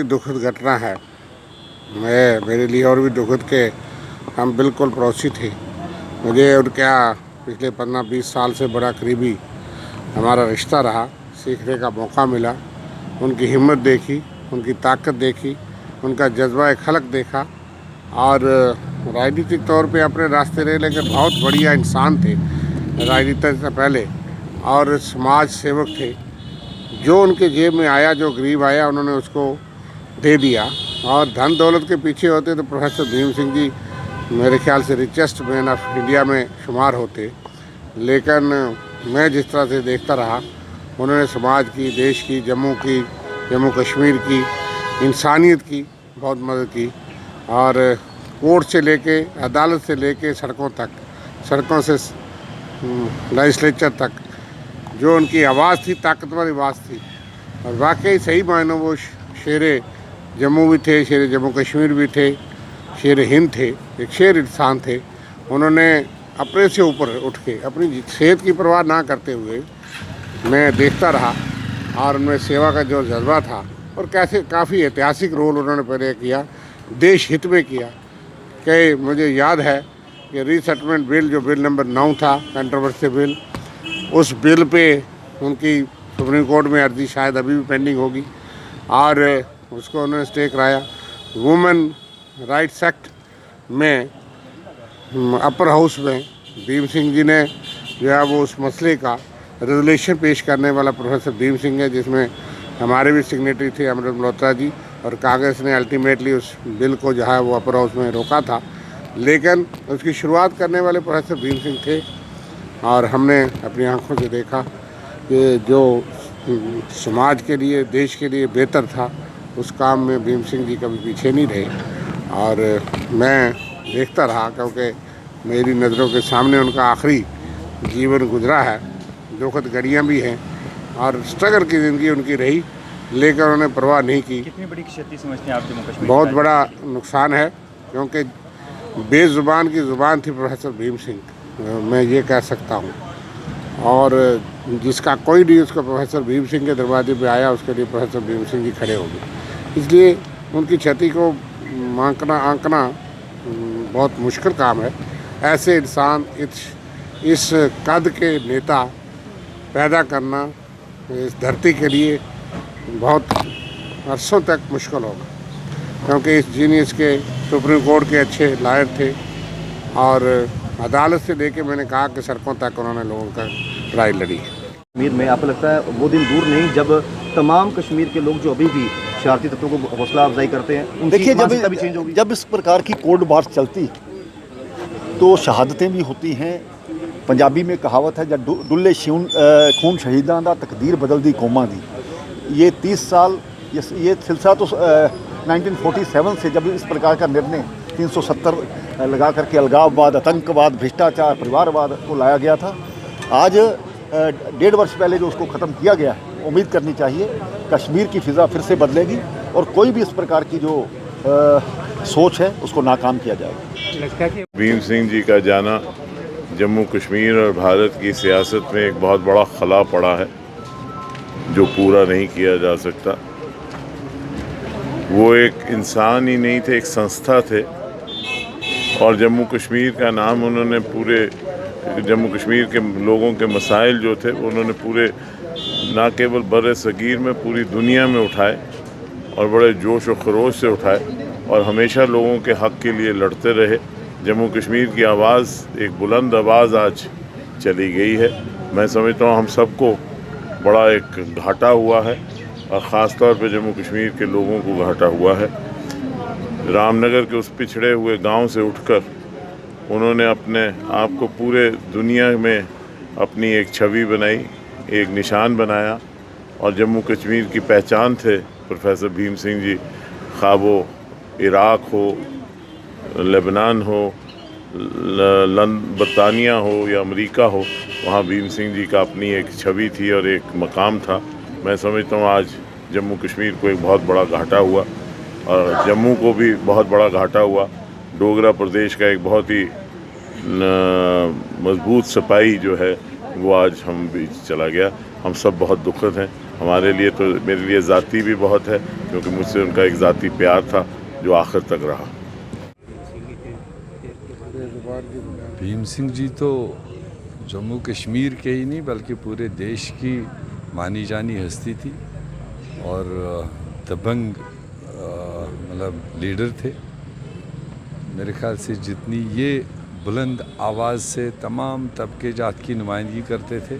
दुखद घटना है। मेरे लिए और भी दुखद के हम बिल्कुल पड़ोसी थे। मुझे उनका पिछले 15-20 साल से बड़ा करीबी हमारा रिश्ता रहा। सीखने का मौका मिला, उनकी हिम्मत देखी, उनकी ताकत देखी, उनका जज्बा खलक देखा और राजनीतिक तौर पे अपने रास्ते रहे, लेकिन बहुत बढ़िया इंसान थे राजनीति से पहले और समाज सेवक थे। जो उनके जेब में आया, जो गरीब आया, उन्होंने उसको दे दिया। और धन दौलत के पीछे होते तो प्रोफेसर भीम सिंह जी मेरे ख्याल से रिचेस्ट मैन ऑफ इंडिया में शुमार होते। लेकिन मैं जिस तरह से देखता रहा, उन्होंने समाज की, देश की, जम्मू कश्मीर की, इंसानियत की बहुत मदद की। और कोर्ट से लेके, अदालत से लेके सड़कों तक, सड़कों से लेजिस्लेचर तक जो उनकी आवाज़ थी, ताकतवर आवाज़ थी। और वाकई सही मायनों वो शेरे जम्मू भी थे, शेर जम्मू कश्मीर भी थे, शेर हिंद थे, एक शेर इंसान थे। उन्होंने अपने से ऊपर उठ के अपनी सेहत की परवाह ना करते हुए मैं देखता रहा और उनमें सेवा का जो जज्बा था और कैसे काफ़ी ऐतिहासिक रोल उन्होंने पहले किया, देश हित में किया। कि मुझे याद है कि रीसेटलमेंट बिल, जो बिल नंबर 9 था, कंट्रोवर्सी बिल, उस बिल पे उनकी सुप्रीम कोर्ट में अर्जी शायद अभी भी पेंडिंग होगी और उसको उन्होंने स्टे कराया। वुमेन राइट्स एक्ट में अपर हाउस में भीम सिंह जी ने जो है वो उस मसले का रेजोल्यूशन पेश करने वाला प्रोफेसर भीम सिंह है, जिसमें हमारे भी सिग्नेटरी थे अमृत मल्होत्रा जी, और कांग्रेस ने अल्टीमेटली उस बिल को जो है वो अपर हाउस में रोका था। लेकिन उसकी शुरुआत करने वाले प्रोफेसर भीम सिंह थे और हमने अपनी आंखों से देखा कि जो समाज के लिए, देश के लिए बेहतर था, उस काम में भीम सिंह जी कभी पीछे नहीं रहे। और मैं देखता रहा क्योंकि मेरी नज़रों के सामने उनका आखिरी जीवन गुजरा है। दुखद घड़ियाँ भी हैं और स्ट्रगल की ज़िंदगी उनकी रही, लेकिन उन्होंने परवाह नहीं की। कितनी बड़ी क्षति समझते हैं आप जम्मू कश्मीर? बहुत बड़ा नुकसान है, क्योंकि बेज़ुबान की ज़ुबान थी प्रोफेसर भीम सिंह, मैं ये कह सकता हूँ। और जिसका कोई नहीं उसको प्रोफेसर भीम सिंह के दरवाजे पे आया, उसके लिए प्रोफेसर भीम सिंह जी खड़े हो गए। इसलिए उनकी क्षति को आंकना बहुत मुश्किल काम है। ऐसे इंसान, इस कद के नेता पैदा करना इस धरती के लिए बहुत अरसों तक मुश्किल होगा, क्योंकि इस जीनियस के सुप्रीम कोर्ट के अच्छे लायर थे और अदालत से लेके मैंने कहा कि सड़कों तक उन्होंने लोगों का लड़ाई लड़ी। कश्मीर में आपको लगता है वो दिन दूर नहीं जब तमाम कश्मीर के लोग जो अभी भी शरारती तत्वों को हौसला अफजाई करते हैं, देखिए जब इस प्रकार की कोर्ट मार्च चलती तो शहादतें भी होती हैं। पंजाबी में कहावत है, जब डुल्ले खून शहीदां दा तकदीर बदल दी कौमां दी। ये 30 साल ये सिलसिला तो 1947 से जब इस प्रकार का निर्णय 370 लगा करके अलगाववाद, आतंकवाद, भ्रष्टाचार, परिवारवाद को लाया गया था। आज 1.5 वर्ष पहले जो उसको ख़त्म किया गया है, उम्मीद करनी चाहिए कश्मीर की फ़िज़ा फिर से बदलेगी और कोई भी इस प्रकार की जो सोच है उसको नाकाम किया जाएगा। भीम सिंह जी का जाना जम्मू कश्मीर और भारत की सियासत में एक बहुत बड़ा खला पड़ा है जो पूरा नहीं किया जा सकता। वो एक इंसान ही नहीं थे, एक संस्था थे और जम्मू कश्मीर का नाम उन्होंने पूरे जम्मू कश्मीर के लोगों के मसाइल जो थे उन्होंने पूरे ना केवल बर सगीर में, पूरी दुनिया में उठाए और बड़े जोश और खरोश से उठाए और हमेशा लोगों के हक़ के लिए लड़ते रहे। जम्मू कश्मीर की आवाज़, एक बुलंद आवाज़ आज चली गई है। मैं समझता हूँ हम सबको बड़ा एक घाटा हुआ है और ख़ास तौर पे जम्मू कश्मीर के लोगों को घाटा हुआ है। रामनगर के उस पिछड़े हुए गांव से उठकर उन्होंने अपने आप को पूरे दुनिया में अपनी एक छवि बनाई, एक निशान बनाया और जम्मू कश्मीर की पहचान थे प्रोफेसर भीम सिंह जी। खा वो इराक़ हो, लेबनान हो, बरतानिया हो या अमेरिका हो, वहाँ भीम सिंह जी का अपनी एक छवि थी और एक मकाम था। मैं समझता हूँ आज जम्मू कश्मीर को एक बहुत बड़ा घाटा हुआ और जम्मू को भी बहुत बड़ा घाटा हुआ। डोगरा प्रदेश का एक बहुत ही मजबूत सिपाही जो है वो आज हम बीच चला गया। हम सब बहुत दुखद हैं। हमारे लिए तो, मेरे लिए ज़ाती भी बहुत है, क्योंकि मुझसे उनका एक ज़ाती प्यार था जो आखिर तक रहा। भीम सिंह जी तो जम्मू कश्मीर के ही नहीं बल्कि पूरे देश की मानी जानी हस्ती थी और दबंग मतलब लीडर थे। मेरे ख्याल से जितनी ये बुलंद आवाज़ से तमाम तबके जात की नुमाइंदगी करते थे,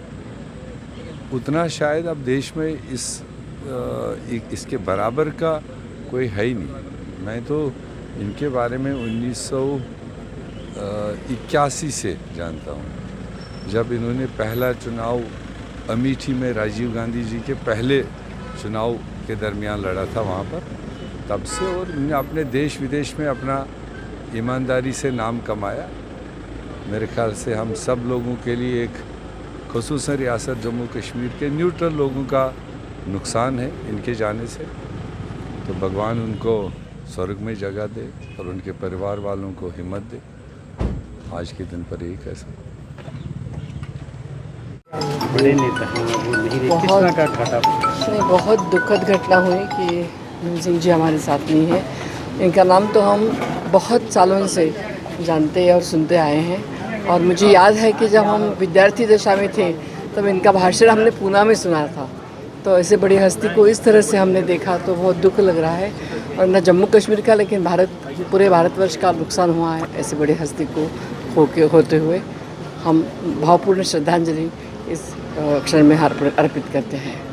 उतना शायद अब देश में इसके बराबर का कोई है ही नहीं। मैं तो इनके बारे में 1981 से जानता हूँ, जब इन्होंने पहला चुनाव अमेठी में राजीव गांधी जी के पहले चुनाव के दरमियान लड़ा था वहाँ पर, तब से और इन्होंने अपने देश विदेश में अपना ईमानदारी से नाम कमाया। मेरे ख्याल से हम सब लोगों के लिए, एक ख़ुसूसन रियासत जम्मू कश्मीर के न्यूट्रल लोगों का नुकसान है इनके जाने से। तो भगवान उनको स्वर्ग में जगह दे और उनके परिवार वालों को हिम्मत दे। आज के दिन पर यही कह सकते। बड़े नेता हैं वो नहीं रहे, किस तरह का घाटा? बहुत दुखद घटना हुई कि भीम सिंह जी हमारे साथ नहीं है। इनका नाम तो हम बहुत सालों से जानते और सुनते आए हैं, और मुझे याद है कि जब हम विद्यार्थी दशा में थे तब इनका भाषण हमने पूना में सुना था। तो ऐसे बड़ी हस्ती को इस तरह से हमने देखा तो बहुत दुख लग रहा है, और न जम्मू कश्मीर का लेकिन पूरे भारतवर्ष का नुकसान हुआ है ऐसे बड़ी हस्ती को होते हुए। हम भावपूर्ण श्रद्धांजलि इस क्षण में अर्पित करते हैं।